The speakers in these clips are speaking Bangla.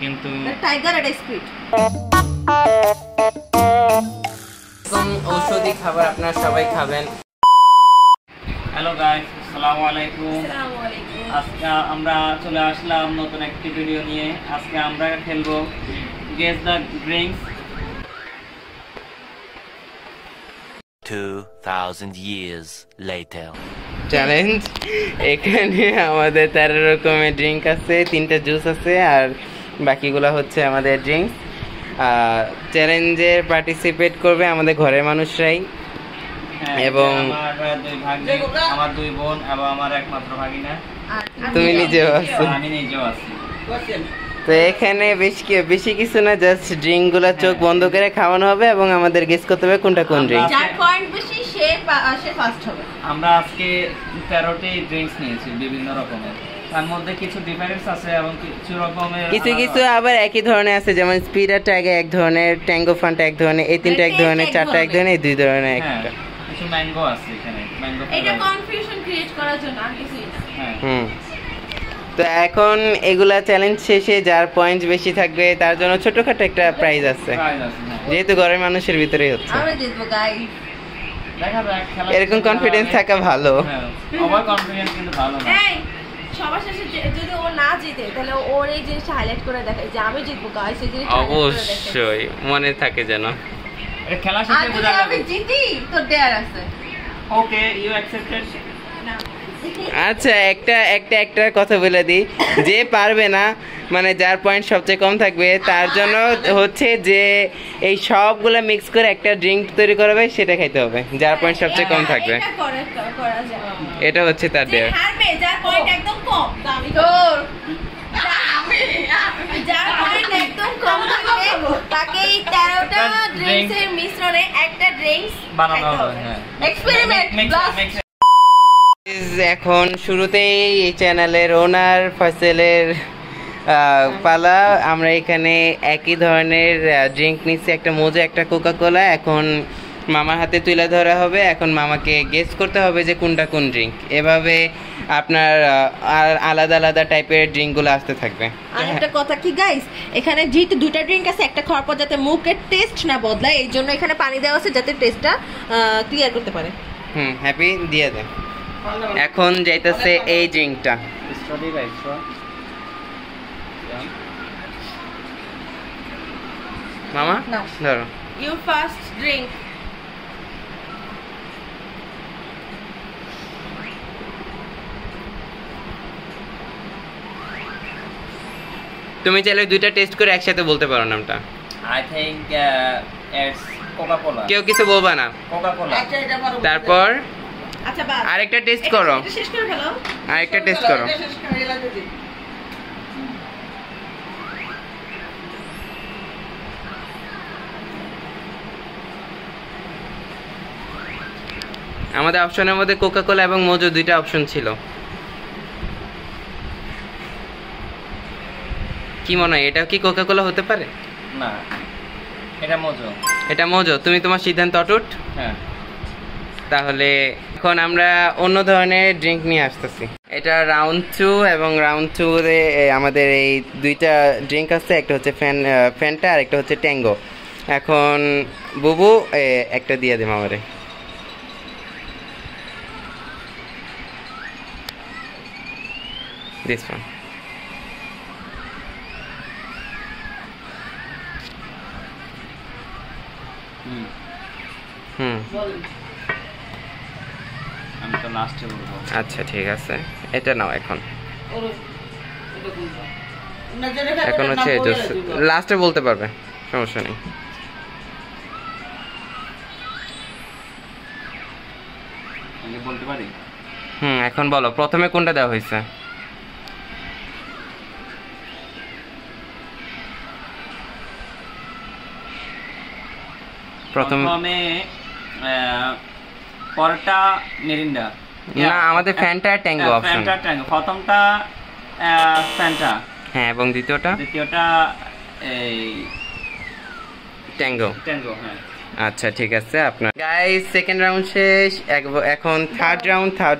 কিন্তু টাইগার এর স্পিড। ঔষধি খাবার আপনারা সবাই খাবেন। হ্যালো গাইস, আসসালামু আলাইকুম। আজকে আমরা চলে আসলাম নতুন একটি ভিডিও নিয়ে। আজকে আমরা খেলবো guess the drinks. 2000 years later. Challenge. এখানে আমাদের 13 রকমের ড্রিঙ্ক আছে, 3টা জুস আছে আর বাকিগুলো হচ্ছে আমাদের ড্রিঙ্কস। চ্যালেঞ্জে পার্টিসিপেট করবে আমাদের ঘরের মানুষরাই এবং আমার 2 বোন এবং আমার একমাত্র ভাগিনা। তুমি নিজেও আছো। আমি নিজেও আছি। তো এখানে বেশি কিছু না, জাস্ট ড্রিঙ্ক গুলা চোখ বন্ধ করে খাওয়ানো হবে এবং আমাদের গেস করতে হবে কোনটা কোন ড্রিঙ্ক। যার পয়েন্ট বেশি সে ফার্স্ট হবে। আমরা আজকে 13টি ড্রিঙ্কস নিয়েছি বিভিন্ন রকমের। তার মধ্যে কিছু ডিফারেন্স আছে এবং কিছু আবার একই ধরনের আছে, যেমন স্পিড আর টাইগার এক ধরনের, ট্যাঙ্গো ফান্টা এক ধরনের, এই 3টা এক ধরনের, 4টা এক ধরনের, এই 2 ধরনের একটা। কিছু ম্যাঙ্গো আছে এখানে, ম্যাঙ্গো। এটা কনফিউশন ক্রিয়েট করার জন্য আর কিছুই না। হ্যাঁ। তো এখন এগুলা চ্যালেঞ্জ শেষে যার পয়েন্ট বেশি থাকবে তার জন্য ছোটখাটো একটা প্রাইজ আছে, যেহেতু ঘরের মানুষের ভিতরেই হচ্ছে। আমরা জিতবো গাইস। দেখা যাক, খেলা এরকম কনফিডেন্স থাকা ভালো। ওভার কনফিডেন্স কিন্তু ভালো না। এই সবার শেষে যদি ও না জিতে তাহলে ওর এই জিনিসটা হাইলাইট করে দেখাই যে আমি জিতবো গাইস, এই জিনিসটা অবশ্যই মনে থাকে যেন। এটা খেলা শেষে বোঝা যাবে। আমি জিতি তো দেয়ার আছে। ওকে, ইউ অ্যাকসেপ্টেড। না আচ্ছা, একটা কথা বলে দিই, যে পারবে না মানে যার পয়েন্ট সবচেয়ে কম থাকবে তার জন্য হচ্ছে যে এই সবগুলা মিক্স করে একটা ড্রিঙ্ক তৈরি করবে, সেটা খাইতে হবে যার পয়েন্ট সবচেয়ে কম থাকবে। এটা হচ্ছে তার দেয়া। হারবে যার পয়েন্ট একদম কম। তোর যার পয়েন্ট একদম কম থাকবে তাকে এই 13টা ড্রিঙ্কসের মিশ্রণে একটা ড্রিঙ্কস বানানো হবে। হ্যাঁ, এক্সপেরিমেন্ট। এখন শুরুতেই এই চ্যানেলের ওনার ফয়সালের পালা। আমরা এখানে একই ধরনের ড্রিঙ্ক নিচ্ছি, একটা মোজো একটা কোকা কোলা। এখন মামার হাতে তুলে ধরা হবে, এখন মামাকে গেস করতে হবে যে কোনটা কোন ড্রিঙ্ক। এভাবে আপনার আলাদা আলাদা টাইপের ড্রিঙ্কগুলো আসতে থাকবে। আর একটা কথা কি গাইস, এখানে যেহেতু 2টা ড্রিঙ্ক আছে, একটা খাওয়ার পর যাতে মুখের টেস্ট না বদলায় এই জন্য এখানে পানি দেওয়া আছে যাতে টেস্টটা ক্লিয়ার করতে পারে। হ্যাপি দিয়ে দেন। এখন যাইতেছে এই ড্রিঙ্কটা। মামা ধরো। You first drink. তুমি চাইলে 2টা টেস্ট করে একসাথে বলতে পারো নামটা। I think it's Coca Cola. কেউ কিছু বলবা না। Coca Cola. তারপর আচ্ছা বাস আরেকটা টেস্ট করো। এটা শেষ করে ফেলো। আরেকটা টেস্ট করো। আমাদের অপশনের মধ্যে কোকা কোলা এবং মোজো 2টা অপশন ছিল। কি মনে হয়, এটা কি কোকা কোলা হতে পারে? না, এটা মোজো। এটা মোজো। তুমি তোমার সিদ্ধান্ত অটুট? হ্যাঁ। তাহলে এখন আমরা অন্য ধরনের ড্রিঙ্ক নিয়ে আসতেছি। এটা রাউন্ড 2 এবং রাউন্ড 2 রে আমাদের এই 2টা ড্রিঙ্ক আছে, একটা হচ্ছে ফ্যান্টা আর একটা হচ্ছে ট্যাঙ্গো। এখন বুবু একটা দিয়ে দে মামারে। This one. আমি তো লাস্টে বলবো। আচ্ছা ঠিক আছে, এটা নাও। এখন হচ্ছে লাস্টে বলতে পারবে, সমস্যা নেই। আমি বলতে পারি? এখন বলো, প্রথমে কোনটা দেওয়া হয়েছে? প্রথমে পরটা মিরিন্ডা। না, আমাদের ফ্যান্টা আর ট্যাঙ্গো অপশন। Fanta tango. প্রথমটা ফ্যান্টা। হ্যাঁ, এবং দ্বিতীয়টা এই ট্যাঙ্গো। ট্যাঙ্গো। হ্যাঁ, আচ্ছা ঠিক আছে। আপনার গাইস সেকেন্ড রাউন্ড শেষ। এখন থার্ড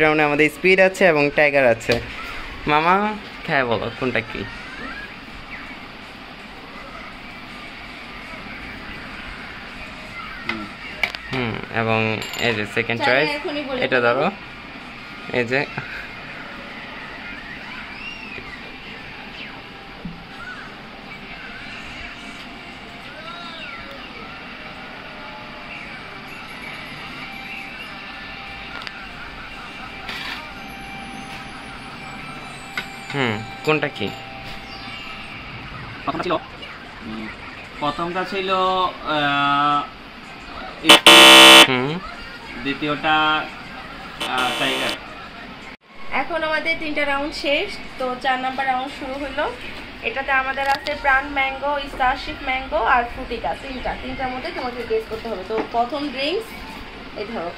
রাউন্ডে আমাদের স্পিড আছে এবং টাইগার আছে। মামা খায় বলো কোনটা কি? এবং এই যে সেকেন্ড চাইলে চয়েস এখনই বলে এটা দেবো। ধরো, এই যে কোনটা কি? প্রথমটা ছিল দ্বিতীয়টা টাইগার। এখন আমাদের 3টা রাউন্ড শেষ, তো 4 নাম্বার রাউন্ড শুরু হলো। এটাতে আমাদের আছে প্রাণ ম্যাঙ্গো, স্টারশিপ ম্যাঙ্গো আর ফ্রুটিকা। তিনটার মধ্যে তোমাকে গেস করতে হবে। তো প্রথম ড্রিঙ্কস এই ধরো।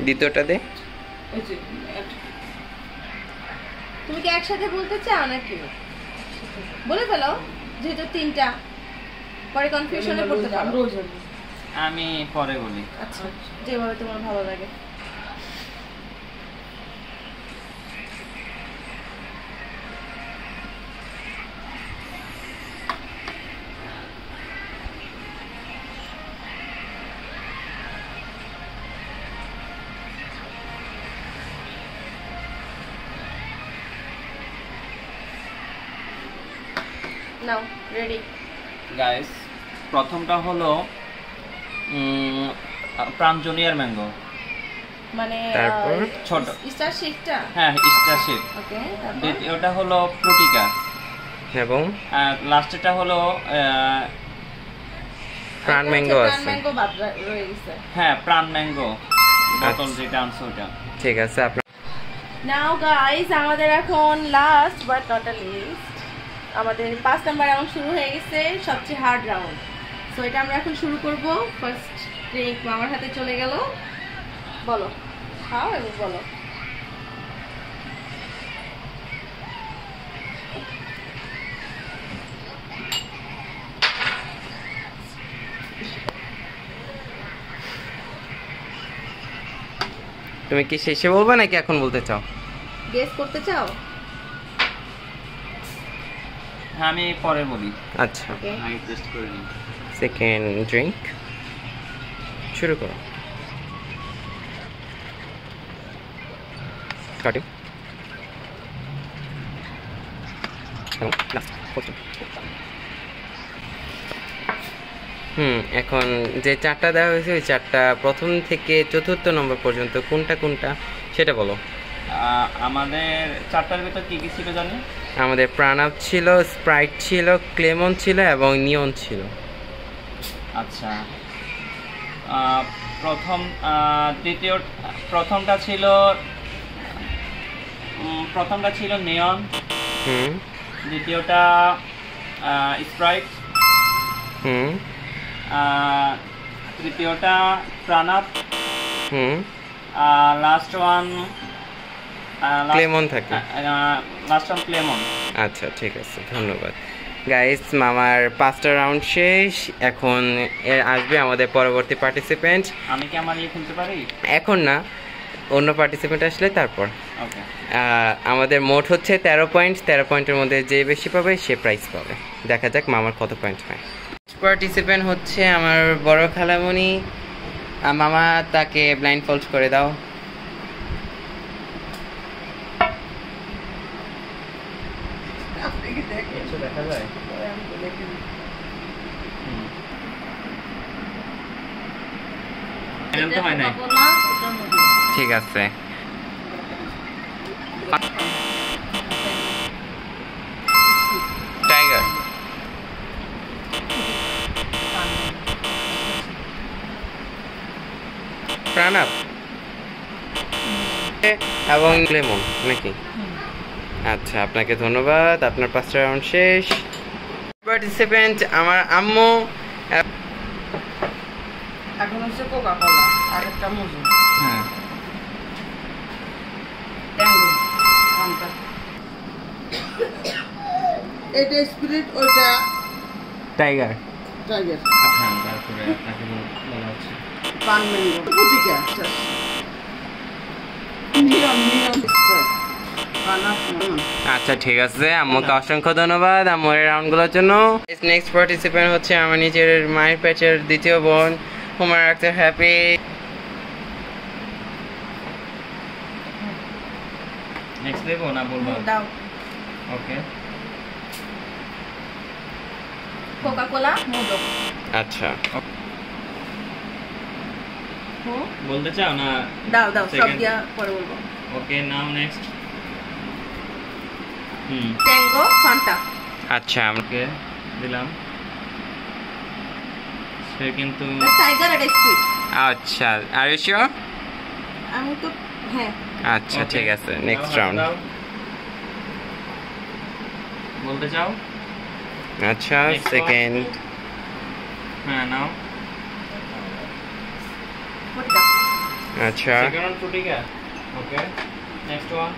দ্বিতীয়টা দে। তুমি কি একসাথে বলতে চাও নাকি? বলে ফেলো, যেহেতু 3টা, পরে কনফিউশনে পড়তে পারো। আমি পরে বলি। আচ্ছা, যেভাবে তোমার ভালো লাগে। নাও, রেডি। গাইস, প্রথমটা হলো প্রাণ জুনিয়র ম্যাঙ্গো, মানে তারপর ছোট স্টার শিফটটা। হ্যাঁ স্টারশিপ। ওকে, তারপর দ্বিতীয়টা হলো ফ্রুটিকা এবং আর লাস্টেরটা হলো প্রাণ ম্যাঙ্গো প্রাণ আছে। ম্যাঙ্গো বাদ রয়ে গেছে। হ্যাঁ প্রাণ ম্যাঙ্গো বোতল যেটা আনছে ওটা। ঠিক আছে, আপনার নাও গাইস, আমাদের এখন লাস্ট বাট নট লিস্ট আমাদের 5 নাম্বার রাউন্ড শুরু হয়ে গেছে, সবচেয়ে হার্ড রাউন্ড। সো এটা আমরা এখন শুরু করব। ফার্স্ট ড্রিঙ্ক আমার হাতে চলে গেল। বলো, খাও এবং বলো। তুমি কি শেষে বলবে নাকি এখন বলতে চাও? গেস করতে চাও? হ্যাঁ আমি পরে বলি। আচ্ছা, ওকে, আমি টেস্ট করে নিই। সেকেন্ড ড্রিঙ্ক শুরু করো। কাটি। এখন যে 4টা দেওয়া হয়েছে ওই 4টা প্রথম থেকে 4র্থ নম্বর পর্যন্ত কোনটা কোনটা সেটা বলো। আমাদের 4টার ভিতর কি কি ছিল জানি? আমাদের প্রাণাপ ছিল, স্প্রাইট ছিল, ক্লেমন ছিল এবং নিয়ন ছিল। আচ্ছা, প্রথমটা ছিল নিয়ন, দ্বিতীয়টা স্প্রাইট, তৃতীয়টা প্রাণাপ, লাস্ট ওয়ান ক্লেমন থাকে। Last one Clemon. আচ্ছা ঠিক আছে, ধন্যবাদ গাইস। মামার 5টা রাউন্ড শেষ। এখন এর আসবে আমাদের পরবর্তী পার্টিসিপেন্ট। আমি কি আমার খেলতে পারি? এখন না, অন্য পার্টিসিপেন্ট আসলে তারপর। ওকে, আমাদের মোট হচ্ছে 13 পয়েন্ট। 13 পয়েন্টের মধ্যে যে বেশি পাবে সে প্রাইজ পাবে। দেখা যাক মামার কত পয়েন্ট হয়। পার্টিসিপেন্ট হচ্ছে আমার বড় খালামণি। মামা তাকে ব্লাইন্ড ফোল্ড করে দাও। দেখা যায়। তো হয় নাই। ঠিক আছে, টাইগার, প্রাণাপ এবং লেমন নাকি? আচ্ছা, আপনাকে ধন্যবাদ। আপনার 5টা রাউন্ড শেষ। পার্টিসিপেন্ট আমার আম্মু। এখন হচ্ছে কোকা কোলা আর একটা মজু। হ্যাঁ, ট্যাঙ্গো কোনটা? এটা স্পিরিট, ওইটা টাইগার। টাইগার। হ্যাঁ তারপরে আপনাকে বলা হচ্ছে পান ম্যাঙ্গো ফুটিকা নিয়ম স্প্রাইট পানা আচ্ছা ঠিক আছে, আম্মুকে অসংখ্য ধন্যবাদ আমার এই রাউন্ডগুলোর জন্য। নেক্সট পার্টিসিপেন্ট হচ্ছে আমার নিজের মায়ের প্যাচের দ্বিতীয় বোন হুমায়রা আক্তার হ্যাপি। নেক্সট দেবো না বলবো? দাও। ওকে, কোকা কোলা মোদক। আচ্ছা বলতে চাও না? দাও দাও, সব Second. দিয়া পরে বলবো। ওকে, নাও নেক্সট। Tango Fanta. আচ্ছা ওকে, দিলাম। সে কিন্তু টাইগার আর স্কুইড। আচ্ছা, আর ইউ শিওর? আমি তো হ্যাঁ। আচ্ছা Okay. ঠিক আছে, নেক্সট দাও, রাউন্ড। দাও। বলতে চাও? আচ্ছা Next সেকেন্ড। হ্যাঁ, নাও। ফুটিকা। আচ্ছা সেকেন্ড ওয়ান ফুটিকা। ওকে, নেক্সট ওয়ান।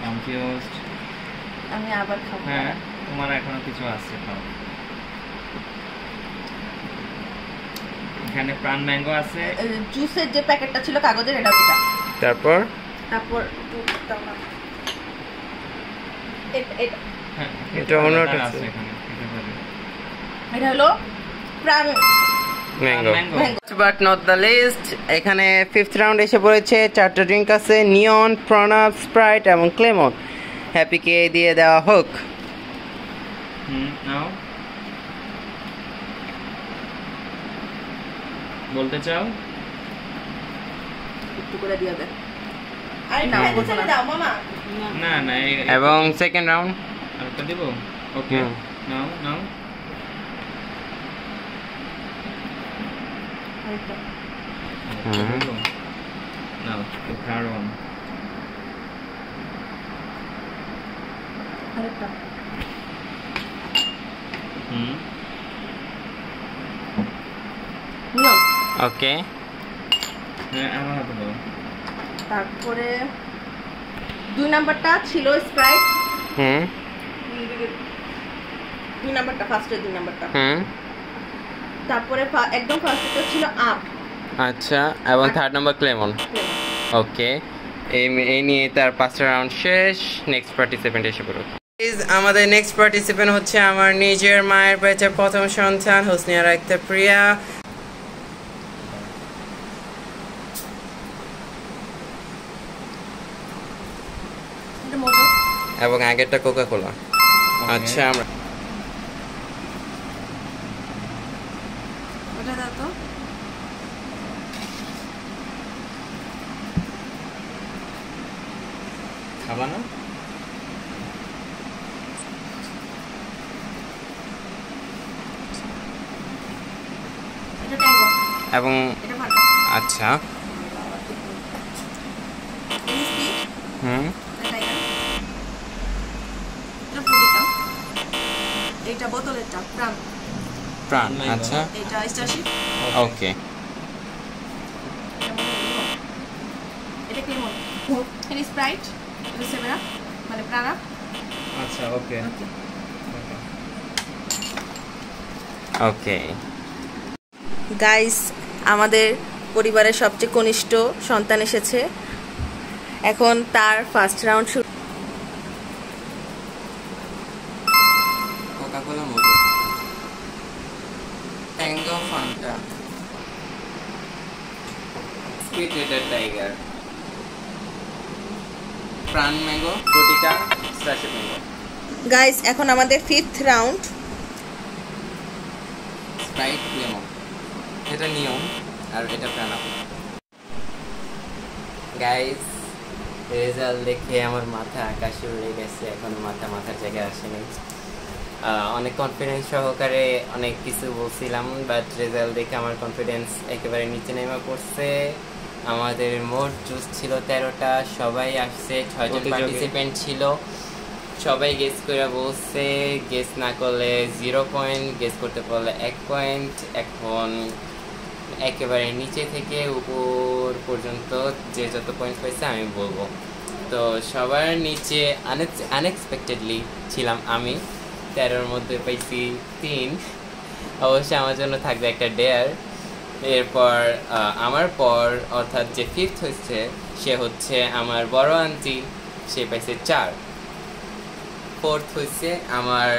কনফিউজড। আমি আবার খাবো। হ্যাঁ, তোমার এখনো কিছু আছে, খাও। এখানে প্রাণ ম্যাঙ্গো আছে। জুসের যে প্যাকেটটা ছিল কাগজের, এটা এটা। তারপর তারপর দাও না। এটা হ্যাঁ, এটা অন্যটা আছে আছে। এখানে, এটা পাবে। এটা হলো Pran mango. Mango. But not the least, এখানে ফিফথ রাউন্ড এসে পড়েছে। 4টা ড্রিঙ্ক আছে, নিয়ন, প্রণব, স্প্রাইট এবং ক্লেমন। হ্যাপিকে দিয়ে দেওয়া হোক। নাও। বলতে চাও? একটু করে দিয়ে দে। আরে না, এটা দাও মামা। না না, এবং সেকেন্ড রাউন্ড। আরেকটা দিব। ওকে, নাও নাও। আরেকটা। দিব? নাও, থার্ড ওয়ান। আরেকটা। নিয়ম। ওকে, হ্যাঁ, আমার হাতে দাও। তারপরে 2 নাম্বারটা ছিল স্প্রাইট। হুম 2 নাম্বারটা, ফার্স্টের 2 নাম্বারটা। হুম তারপরে একদম ফার্স্টটা ছিল আপ। আচ্ছা, এবং থার্ড নাম্বার ক্লেমন। ওকে, এই নিয়ে তার 5টা রাউন্ড শেষ। নেক্সট পার্টিসিপেন্ট এসে পড়ো। আমাদের নেক্সট পার্টিসিপেন্ট হচ্ছে আমার নিজের মায়ের পেটের প্রথম সন্তান হোসনিয়ারা আক্তার প্রিয়া। এটা মোজো। এবং আগেরটা কোকা কোলা। আচ্ছা, আমরা ওটা দাও তো। খাবা না? এটা ট্যাঙ্গো। এবং এটা ফান্টা। আচ্ছা এটা স্পিড। হুম এটা টাইগার। এটা ফুটিকা। এটা বোতলেরটা প্রাণ। প্রাণ। আচ্ছা এটা স্টারশিপ। ওকে, এটা ক্লেমন। এটা স্প্রাইট। এটা সেভেন আপ, মানে প্রাণ আপ। আচ্ছা, ওকে। ওকে। গাইস, আমাদের পরিবারের সবচেয়ে কনিষ্ঠ সন্তান এসেছে। এখন তার ফার্স্ট রাউন্ড শুরু। Coca Cola Mojo, Tango Fanta, Speed Radar Tiger, Pran mango, Frutika, Starship mango. Guys, এখন আমাদের ফিফথ রাউন্ড। স্প্রাইট লেমন, এটা নিয়ম আর এটা প্রাণাপ। গাইস, রেজাল্ট দেখে আমার মাথা আকাশে উড়ে গেছে, এখনো মাথার জায়গায় আসেনি। অনেক কনফিডেন্স সহকারে অনেক কিছু বলছিলাম, বাট রেজাল্ট দেখে আমার কনফিডেন্স একেবারে নিচে নেমে পড়ছে। আমাদের মোট জুস ছিল 13টা, সবাই আসছে, 6জন পার্টিসিপেন্ট ছিল, সবাই গেস করে বলছে। গেস না করলে 0 পয়েন্ট, গেস করতে পারলে 1 পয়েন্ট। এখন একেবারে নিচে থেকে উপর পর্যন্ত যে যত পয়েন্ট পাইছে আমি বলবো। তো সবার নিচে আনএক্সপেক্টেডলি ছিলাম আমি, 13-র মধ্যে পাইছি 3। অবশ্যই আমার জন্য থাকবে একটা ডেয়ার। এরপর আমার পর অর্থাৎ যে 5th হচ্ছে সে হচ্ছে আমার বড় আন্টি, সে পাইছে 4। 4th হচ্ছে আমার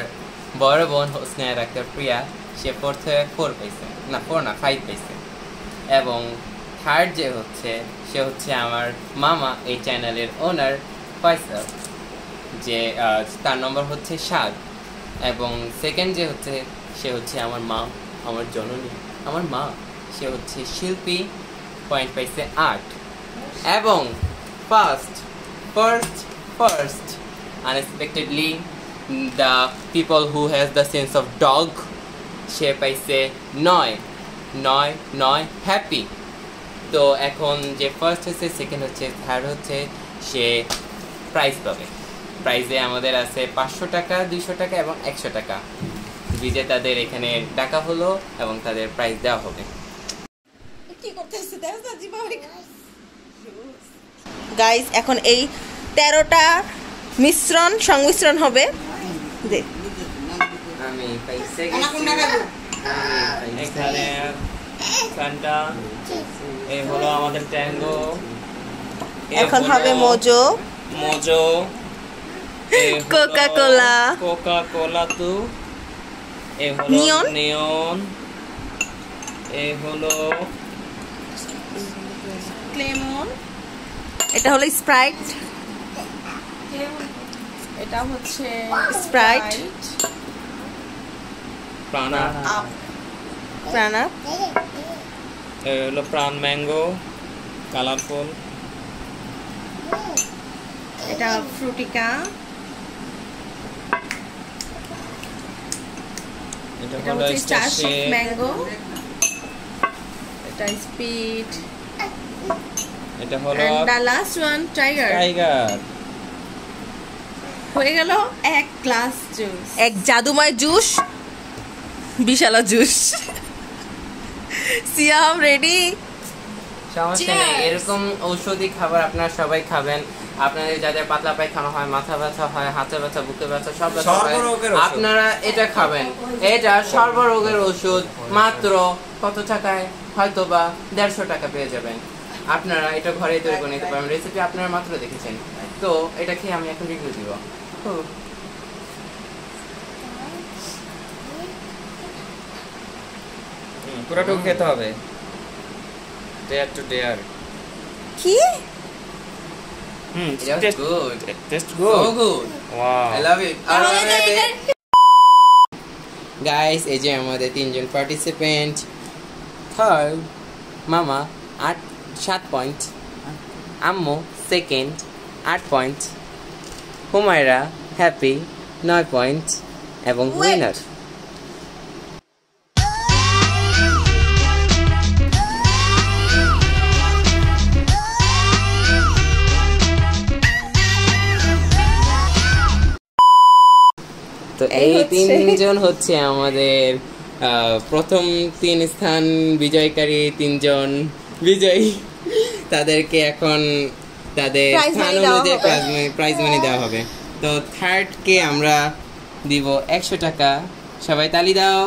বড় বোন হোসনায়া আক্তার প্রিয়া, সে 4th হয়ে 4 পাইছে, না 4 না 5 পাইছে। এবং 3rd যে হচ্ছে সে হচ্ছে আমার মামা, এই চ্যানেলের ওনার ফয়সাল, যে তার নম্বর হচ্ছে 7। এবং 2nd যে হচ্ছে সে হচ্ছে আমার মা, আমার জননী, আমার মা, সে হচ্ছে শিল্পী, পয়েন্ট পাইছে 8। এবং first unexpectedly the people who has the sense of dog, সে পাইছে 9 হ্যাপি। তো এখন যে ফার্স্ট হচ্ছে, সেকেন্ড হচ্ছে, থার্ড হচ্ছে, সে প্রাইজ পাবে। প্রাইজে আমাদের আছে 500 টাকা, 200 টাকা এবং 100 টাকা। বিজেতাদের এখানে টাকা হলো এবং তাদের প্রাইজ দেওয়া হবে। গাইস এখন এই 13টা সংমিশ্রণ হবে। আমি পাইছে এখানে ফ্যান্টা, এই হলো আমাদের ট্যাঙ্গো, এখন হবে মোজো, কোকা কোলা তু, এই হলো নিয়ন, এই হলো ক্লেমন, এটা হলো স্প্রাইট, এটা হচ্ছে স্প্রাইট, প্রাণা, এই হলো প্রাণ ম্যাঙ্গো কালারফুল, এটা ফ্রুটিকা, এটা এটা হলো হচ্ছে স্টার স্টারশেক, ম্যাঙ্গো, এটা স্পিড, এটা হলো and the last one tiger. হয়ে গেল এক গ্লাস জুস, এক জাদুময় জুস, বিশালা জুস। সিয়াম রেডি? সমস্যা নেই, এরকম ঔষধি খাবার আপনারা সবাই খাবেন। আপনাদের যাদের পাতলা পায়খানা হয়, মাথা ব্যথা হয়, হাতে ব্যথা, বুকে ব্যথা, সব ব্যথা হয়, আপনারা এটা খাবেন। এটা সর্বরোগের ওষুধ। মাত্র কত টাকায়? হয়তো বা 150 টাকা পেয়ে যাবেন। আপনারা এটা ঘরেই তৈরি করে নিতে পারবেন। রেসিপি আপনারা মাত্র দেখেছেন। তো এটা খেয়ে আমি এখন রিভিউ দিব। পুরোটুকু খেতে হবে। Dare to dare. কি? It's good. Tastes So good. good. Wow. I love it. Guys, এই যে আমাদের 3জন পার্টিসিপেন্ট। থার্ড মামা 7 পয়েন্ট, আম্মু second 8 point, Humaira happy 9 point এবং উইনার। তো এই 3জন হচ্ছে আমাদের প্রথম 3 স্থান বিজয়কারী 3জন বিজয়ী। তাদেরকে এখন তাদের স্থান অনুযায়ী প্রাইজ মানি দেওয়া হবে। তো থার্ডকে আমরা দিব 100 টাকা। সবাই তালি দাও।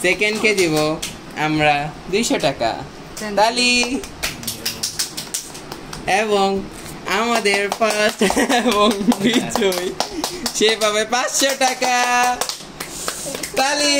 সেকেন্ডকে দিব আমরা 200 টাকা। তালি। এবং আমাদের ফার্স্ট এবং বিজয় সে পাবে 500 টাকা। তালি।